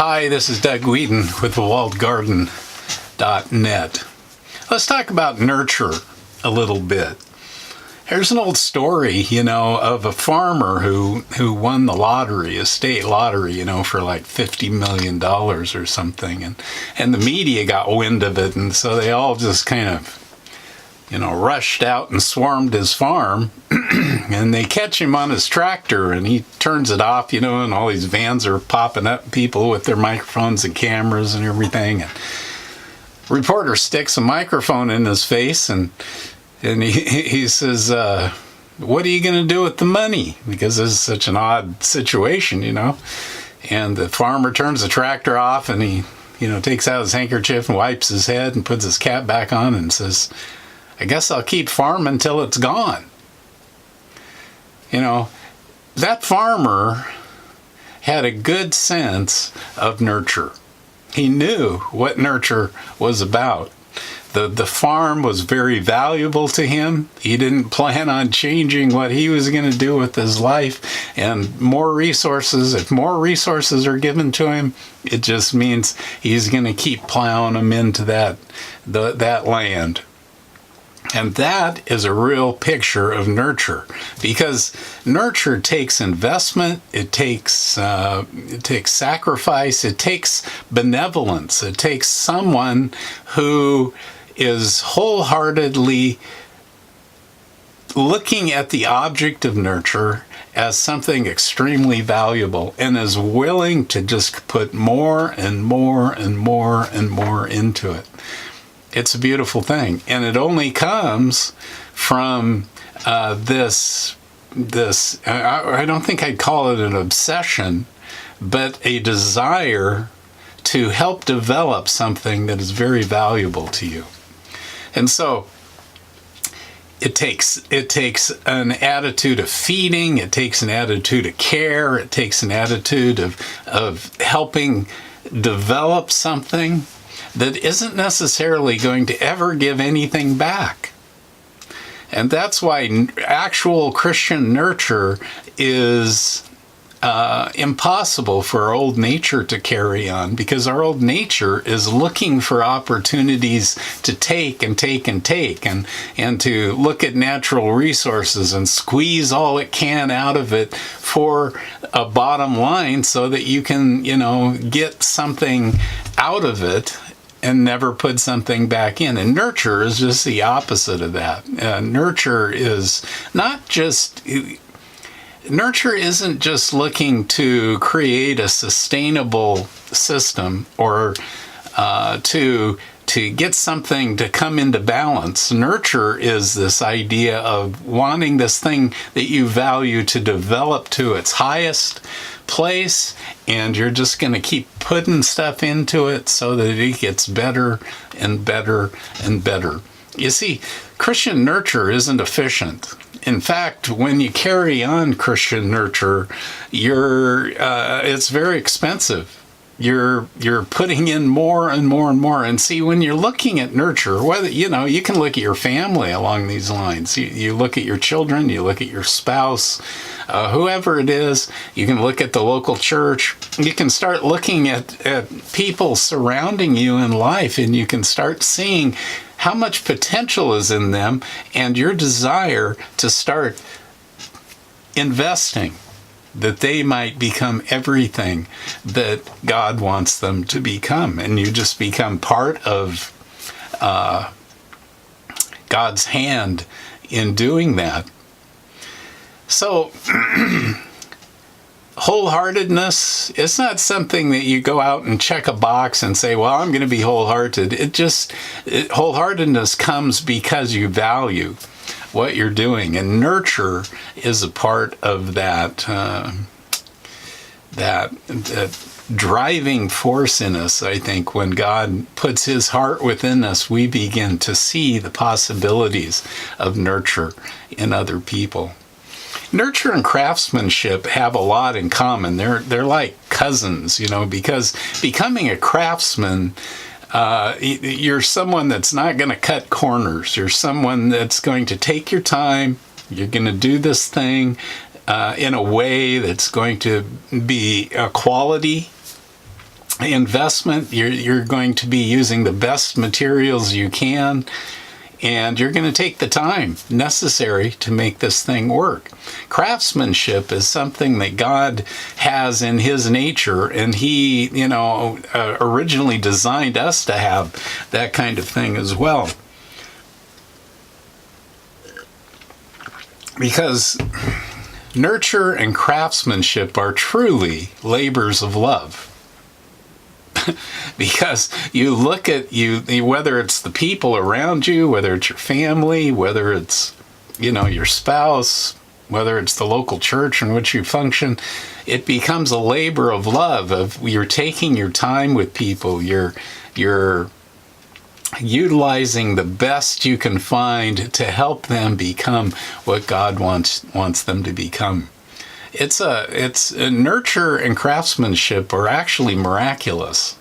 Hi, this is Doug Wheaton with thewalledgarden.net. Let's talk about nurture a little bit. There's an old story, of a farmer who won the lottery, a state lottery, for like $50 million or something. And the media got wind of it, and so they all just kind of, rushed out and swarmed his farm. And they catch him on his tractor, and he turns it off, and all these vans are popping up, people with their microphones and cameras and everything. And reporter sticks a microphone in his face, and he says, what are you going to do with the money? Because this is such an odd situation, And the farmer turns the tractor off, and he, takes out his handkerchief and wipes his head and puts his cap back on and says, I guess I'll keep farming till it's gone. That farmer had a good sense of nurture. He knew what nurture was about. The farm was very valuable to him. He didn't plan on changing what he was going to do with his life. And if more resources are given to him, it just means he's going to keep plowing them into that land. And that is a real picture of nurture, because nurture takes investment, it takes sacrifice, it takes benevolence, it takes someone who is wholeheartedly looking at the object of nurture as something extremely valuable and is willing to just put more and more and more and more into it. It's a beautiful thing, and it only comes from this. I don't think I'd call it an obsession, but a desire to help develop something that is very valuable to you. And so it takes an attitude of feeding, it takes an attitude of care, it takes an attitude of helping develop something that isn't necessarily going to ever give anything back. And that's why actual Christian nurture is impossible for our old nature to carry on, because our old nature is looking for opportunities to take and take and take, and to look at natural resources and squeeze all it can out of it for a bottom line so that you can, get something out of it and never put something back in. And nurture is just the opposite of that. Nurture isn't just looking to create a sustainable system or to get something to come into balance. Nurture is this idea of wanting this thing that you value to develop to its highest place, and you're just going to keep putting stuff into it so that it gets better and better and better. You see, Christian nurture isn't efficient. In fact, when you carry on Christian nurture, it's very expensive. You're putting in more and more and more. And see, when you're looking at nurture, whether you can look at your family along these lines. You look at your children, you look at your spouse, whoever it is. You can look at the local church. You can start looking at people surrounding you in life, and you can start seeing how much potential is in them, and your desire to start investing, that they might become everything that God wants them to become. And you just become part of God's hand in doing that. So, wholeheartedness, it's not something that you go out and check a box and say, well, I'm going to be wholehearted. Wholeheartedness comes because you value what you're doing, and nurture is a part of that driving force in us. I think when God puts his heart within us, we begin to see the possibilities of nurture in other people. Nurture and craftsmanship have a lot in common. They're like cousins, because becoming a craftsman, you're someone that's not going to cut corners. You're someone that's going to take your time. You're going to do this thing in a way that's going to be a quality. investment. You're going to be using the best materials you can, and you're going to take the time necessary to make this thing work. Craftsmanship is something that God has in his nature, and he, originally designed us to have that kind of thing as well. Because nurture and craftsmanship are truly labors of love. Because you look at whether it's the people around you, whether it's your family, whether it's, your spouse, whether it's the local church in which you function, it becomes a labor of love. You're taking your time with people. You're utilizing the best you can find to help them become what God wants them to become. It's nurture and craftsmanship are actually miraculous,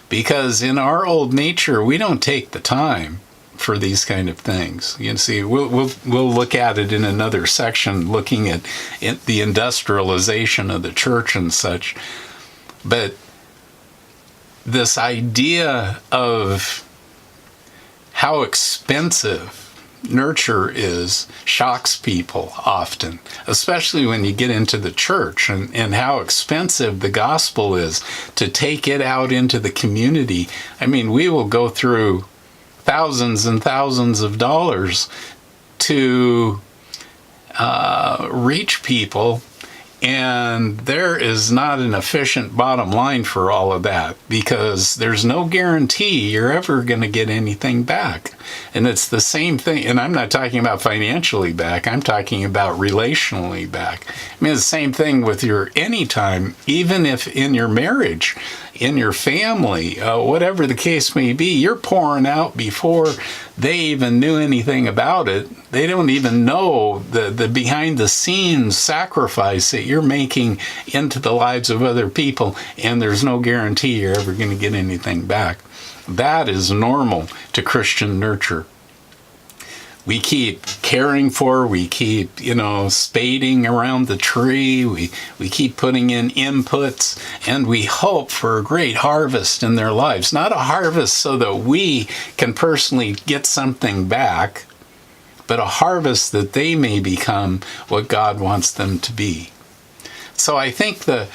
because in our old nature we don't take the time for these kind of things. You see, we'll look at it in another section, looking at the industrialization of the church and such. But this idea of how expensive nurture is shocks people often, especially when you get into the church, and how expensive the gospel is to take it out into the community. I mean, we will go through thousands and thousands of dollars to reach people, and there is not an efficient bottom line for all of that, because there's no guarantee you're ever going to get anything back. And it's the same thing, and I'm not talking about financially back, I'm talking about relationally back. I mean, it's the same thing with your anytime, even if in your marriage, in your family, whatever the case may be, you're pouring out before they even knew anything about it. They don't even know the behind the scenes sacrifice that you're making into the lives of other people, and there's no guarantee you're ever going to get anything back. That is normal to Christian nurture. We keep caring for, we keep, spading around the tree, we keep putting in inputs, and we hope for a great harvest in their lives. Not a harvest so that we can personally get something back, but a harvest that they may become what God wants them to be. So I think when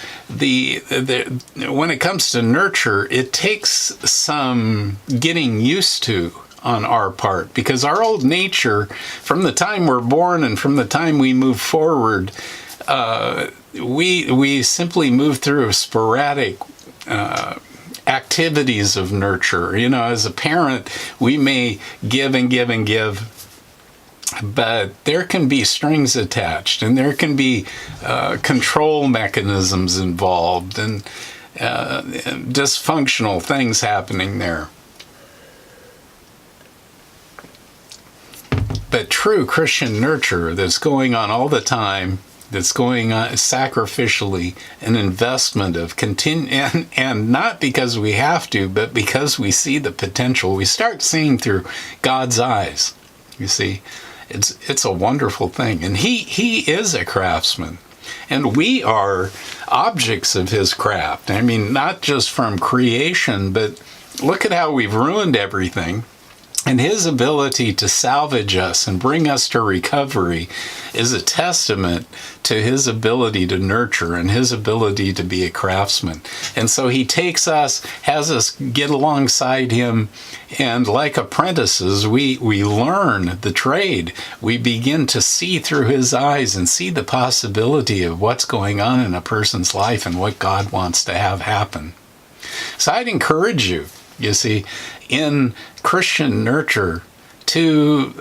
it comes to nurture, it takes some getting used to on our part, because our old nature, from the time we're born and from the time we move forward, we simply move through sporadic activities of nurture. As a parent, we may give and give and give, but there can be strings attached, and there can be control mechanisms involved, and dysfunctional things happening there. But true Christian nurture that's going on all the time, that's going on sacrificially, an investment of and not because we have to, but because we see the potential. We start seeing through God's eyes. You see, it's a wonderful thing. And he is a craftsman, and we are objects of his craft. I mean, not just from creation, but look at how we've ruined everything. And his ability to salvage us and bring us to recovery is a testament to his ability to nurture and his ability to be a craftsman. And so he takes us, has us get alongside him, and like apprentices, we learn the trade. We begin to see through his eyes and see the possibility of what's going on in a person's life and what God wants to have happen. So I'd encourage you, you see, in Christian nurture, to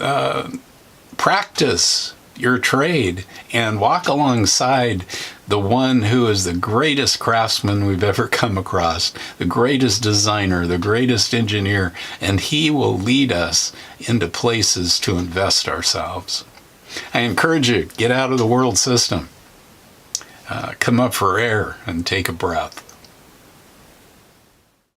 practice your trade and walk alongside the one who is the greatest craftsman we've ever come across, the greatest designer, the greatest engineer, and he will lead us into places to invest ourselves. I encourage you, get out of the world system, come up for air and take a breath.